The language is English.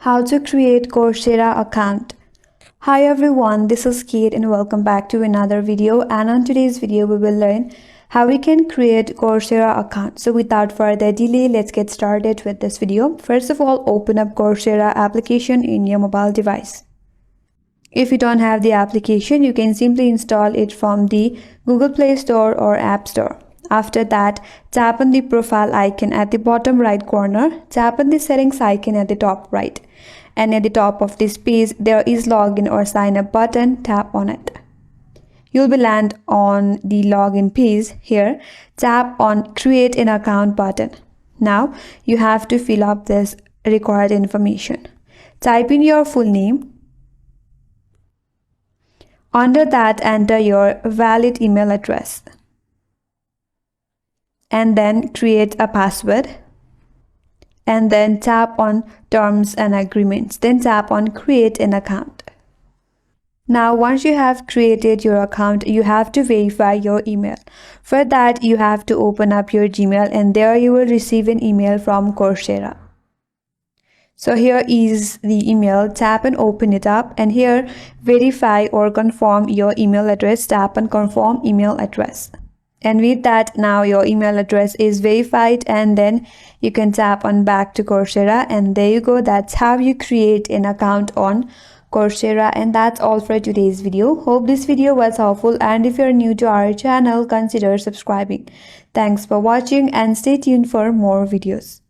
How to create Coursera account. Hi everyone, this is Kate and welcome back to another video, and on today's video we will learn how we can create Coursera account. So without further delay, let's get started with this video. First of all, open up Coursera application in your mobile device. If you don't have the application, you can simply install it from the Google Play Store or App Store. After that, tap on the profile icon at the bottom right corner, tap on the settings icon at the top right, and at the top of this page there is login or sign up button. Tap on it. You'll be land on the login page. Here, tap on create an account button. Now you have to fill up this required information. Type in your full name. Under that, enter your valid email address and then create a password, and then tap on terms and agreements, then tap on create an account. Now once you have created your account, you have to verify your email. For that, you have to open up your Gmail, and there you will receive an email from Coursera. So here is the email. Tap and open it up, and here verify or confirm your email address. Tap on confirm email address. And with that, now your email address is verified, and then you can tap on back to Coursera, and there you go. That's how you create an account on Coursera. And that's all for today's video. Hope this video was helpful, and if you're new to our channel, consider subscribing. Thanks for watching and stay tuned for more videos.